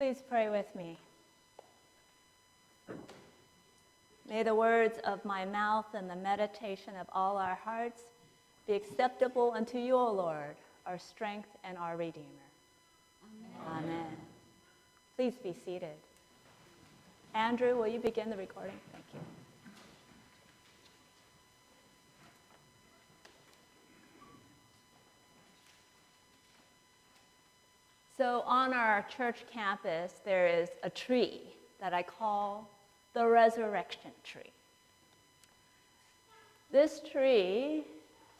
Please pray with me. May the words of my mouth and the meditation of all our hearts be acceptable unto you, O Lord, our strength and our Redeemer. Amen. Amen. Please be seated. Andrew, will you begin the recording? Thank you. So on our church campus, there is a tree that I call the resurrection tree. This tree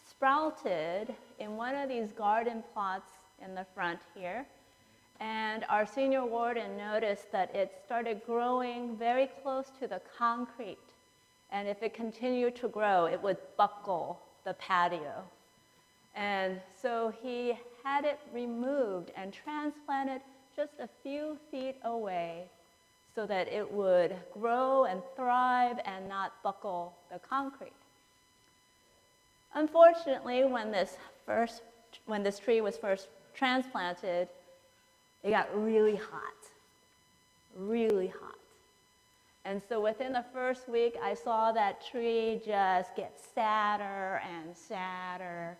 sprouted in one of these garden plots in the front here, and our senior warden noticed that it started growing very close to the concrete, and if it continued to grow, it would buckle the patio. And so he had it removed and transplanted just a few feet away so that it would grow and thrive and not buckle the concrete. Unfortunately, when this tree was first transplanted, it got really hot. And so within the first week, I saw that tree just get sadder and sadder,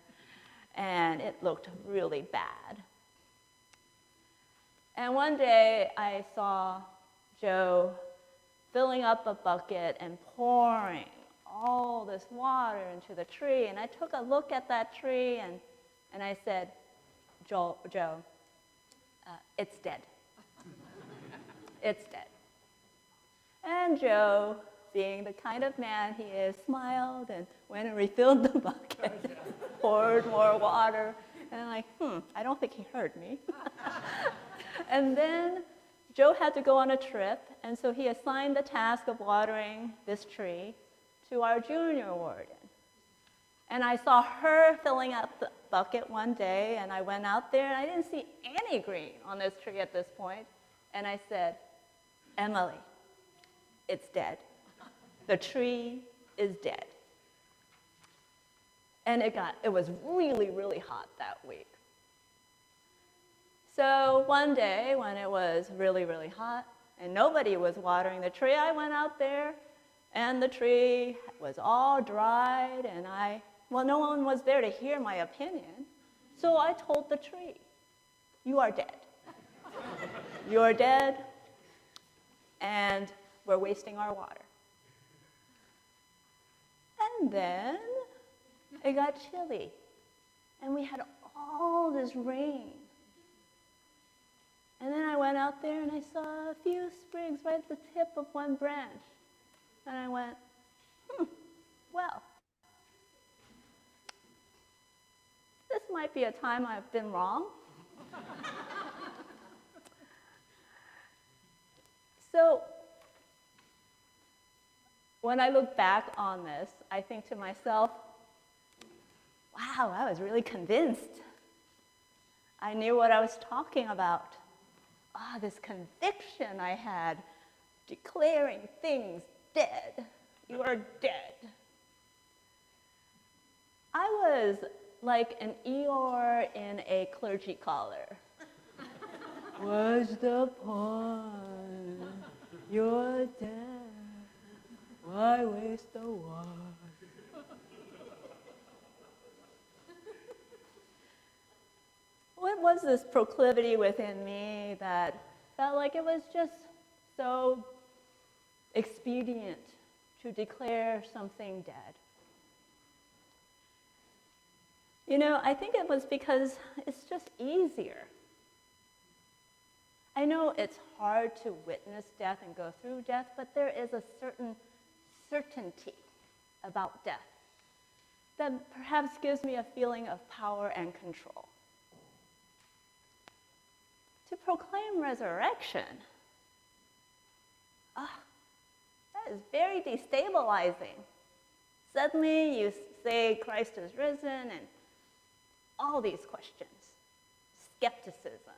and it looked really bad. And one day, I saw Joe filling up a bucket and pouring all this water into the tree. And I took a look at that tree, and I said, Joe, it's dead. It's dead. And Joe, being the kind of man he is, smiled and went and refilled the bucket, poured more water, and I'm like, I don't think he heard me. And then Joe had to go on a trip, and so he assigned the task of watering this tree to our junior warden. And I saw her filling up the bucket one day, and I went out there, and I didn't see any green on this tree at this point. And I said, Emily, it's dead. The tree is dead. And it was really, really hot that week. So one day when it was really, really hot and nobody was watering the tree, I went out there and the tree was all dried and no one was there to hear my opinion. So I told the tree, you are dead. You are dead and we're wasting our water. And then it got chilly and we had all this rain. And then I went out there and I saw a few sprigs right at the tip of one branch. And I went, well, this might be a time I've been wrong. So when I look back on this, I think to myself, wow, I was really convinced. I knew what I was talking about. This conviction I had, declaring things dead. You are dead. I was like an Eeyore in a clergy collar. What's the point? You're dead. Why waste the water? What was this proclivity within me that felt like it was just so expedient to declare something dead? You know, I think it was because it's just easier. I know it's hard to witness death and go through death, but there is a certain certainty about death that perhaps gives me a feeling of power and control. To proclaim resurrection, that is very destabilizing. Suddenly you say Christ is risen and all these questions, skepticism,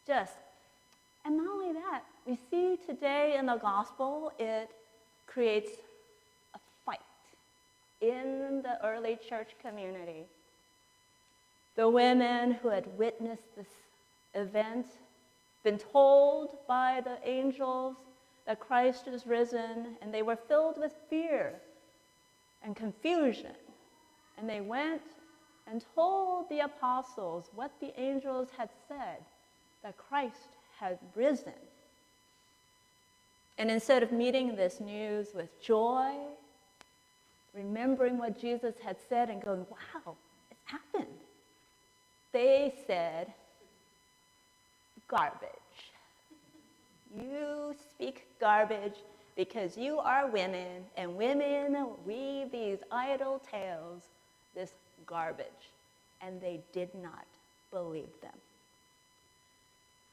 and not only that, we see today in the gospel, it creates a fight in the early church community. The women who had witnessed this event been told by the angels that Christ is risen, and they were filled with fear and confusion. And they went and told the apostles what the angels had said, that Christ had risen. And instead of meeting this news with joy, remembering what Jesus had said and going, wow, it's happened, they said, garbage. You speak garbage because you are women, and women weave these idle tales, this garbage. And they did not believe them.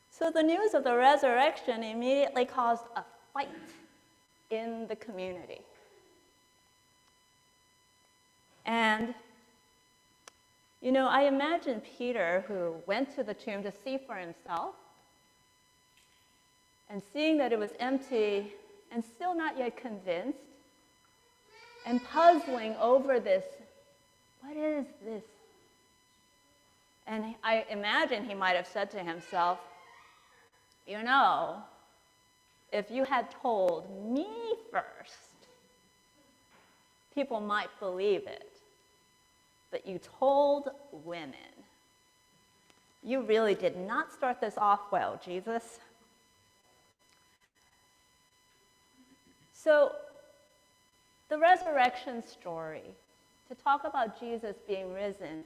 So the news of the resurrection immediately caused a fight in the community. And, I imagine Peter, who went to the tomb to see for himself, and seeing that it was empty and still not yet convinced, and puzzling over this, what is this? And I imagine he might have said to himself, if you had told me first, people might believe it. But you told women. You really did not start this off well, Jesus. So, the resurrection story, to talk about Jesus being risen,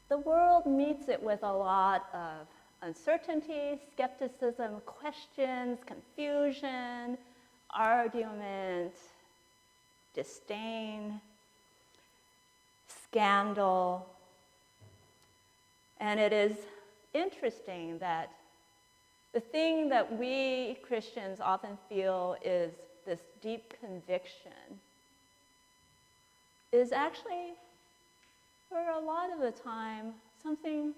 the world meets it with a lot of uncertainty, skepticism, questions, confusion, argument, disdain, scandal. And it is interesting that the thing that we Christians often feel is this deep conviction is actually, for a lot of the time, something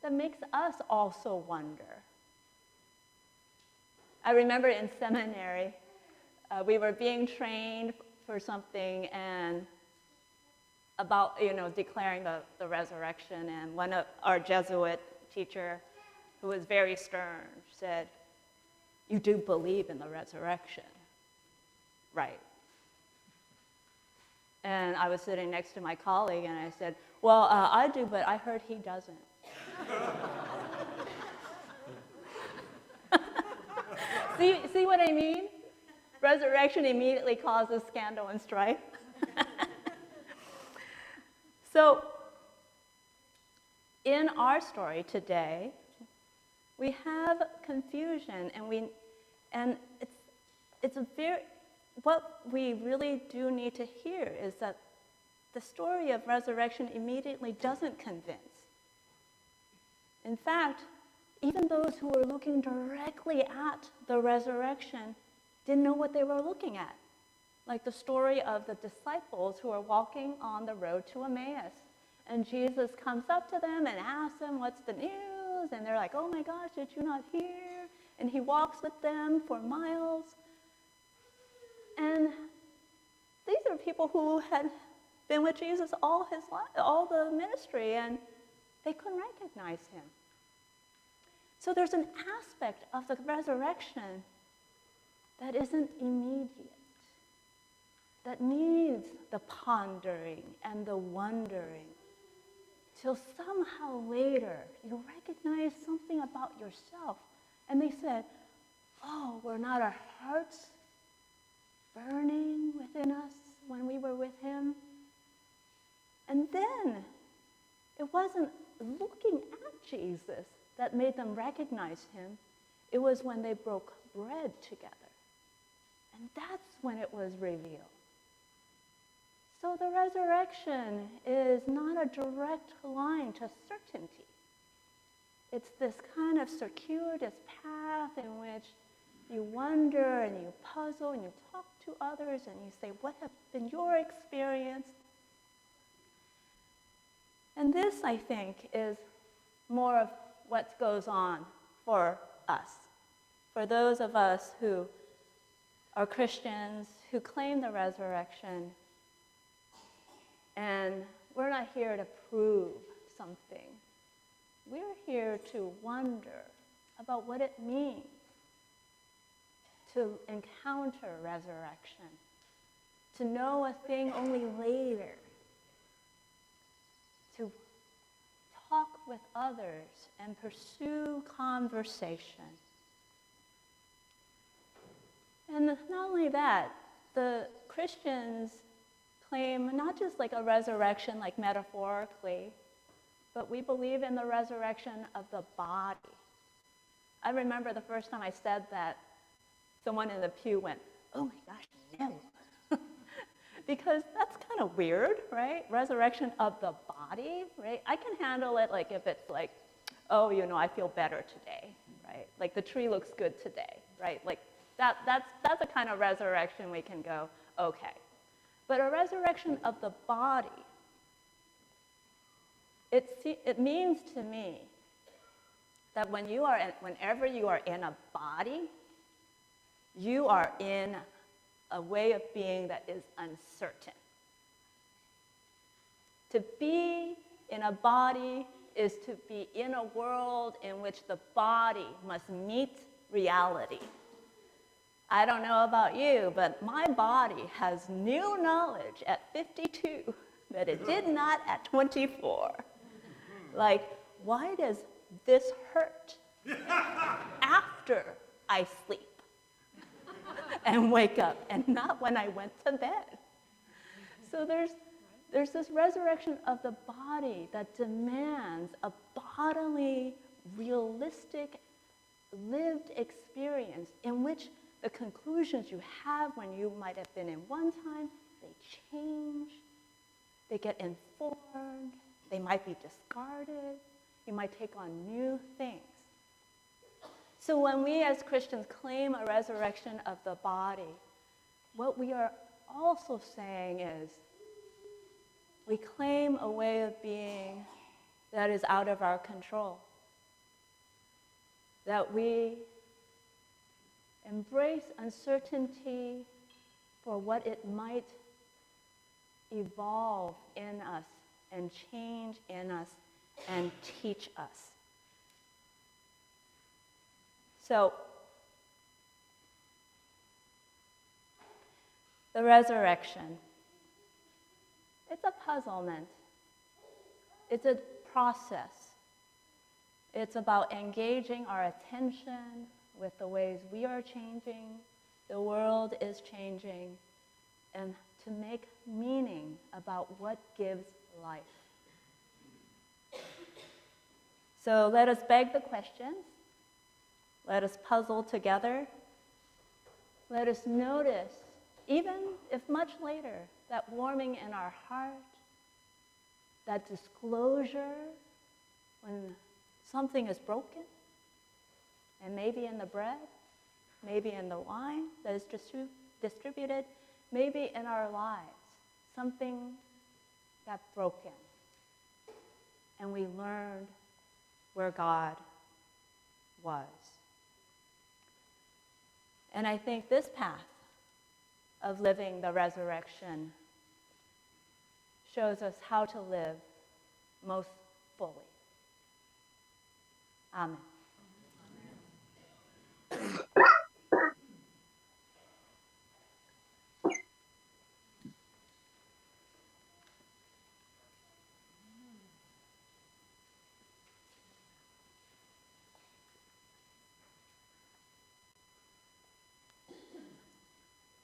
that makes us also wonder. I remember in seminary, we were being trained for something and about, declaring the resurrection, and one of our Jesuit teacher, who was very stern, said, "You do believe in the resurrection, right?" And I was sitting next to my colleague, and I said, "Well, I do, but I heard he doesn't." See what I mean? Resurrection immediately causes scandal and strife. So, in our story today, we have confusion, and it's a very, what we really do need to hear is that the story of resurrection immediately doesn't convince. In fact, even those who were looking directly at the resurrection didn't know what they were looking at. Like the story of the disciples who are walking on the road to Emmaus. And Jesus comes up to them and asks them, "What's the news?" And they're like, "Oh my gosh, did you not hear?" And he walks with them for miles. And these are people who had been with Jesus all his life, all the ministry, and they couldn't recognize him. So there's an aspect of the resurrection that isn't immediate, that needs the pondering and the wondering, till somehow later you recognize something about yourself. And they said, "Oh, were not our hearts burning within us when we were with him?" And then it wasn't looking at Jesus that made them recognize him. It was when they broke bread together. And that's when it was revealed. So the resurrection is not a direct line to certainty. It's this kind of circuitous path in which you wonder and you puzzle and you talk to others and you say, "What has been your experience?" And this, I think, is more of what goes on for us, for those of us who are Christians, who claim the resurrection. And we're not here to prove something. we're here to wonder about what it means to encounter resurrection, to know a thing only later, to talk with others and pursue conversation. And not only that, the Christians claim not just like a resurrection, like metaphorically, but we believe in the resurrection of the body. I remember the first time I said that, someone in the pew went, "Oh my gosh, no." Because that's kind of weird, right? Resurrection of the body, right? I can handle it like if it's like, oh, I feel better today, right? Like the tree looks good today, right? Like that's a kind of resurrection we can go, okay. But a resurrection of the body, it means to me that whenever you are in a body, you are in a way of being that is uncertain. To be in a body is to be in a world in which the body must meet reality. I don't know about you, but my body has new knowledge at 52 that it did not at 24. Like, why does this hurt after I sleep and wake up, and not when I went to bed? So there's this resurrection of the body that demands a bodily, realistic, lived experience in which the conclusions you have when you might have been in one time, they change, they get informed, they might be discarded, you might take on new things. So when we as Christians claim a resurrection of the body, what we are also saying is we claim a way of being that is out of our control, that we embrace uncertainty for what it might evolve in us and change in us and teach us. So, the resurrection, it's a puzzlement. It's a process. It's about engaging our attention with the ways we are changing, the world is changing, and to make meaning about what gives life. So let us beg the questions. Let us puzzle together. Let us notice, even if much later, that warming in our heart, that disclosure when something is broken, and maybe in the bread, maybe in the wine that is distributed, maybe in our lives, something got broken, and we learned where God was. And I think this path of living the resurrection shows us how to live most fully. Amen.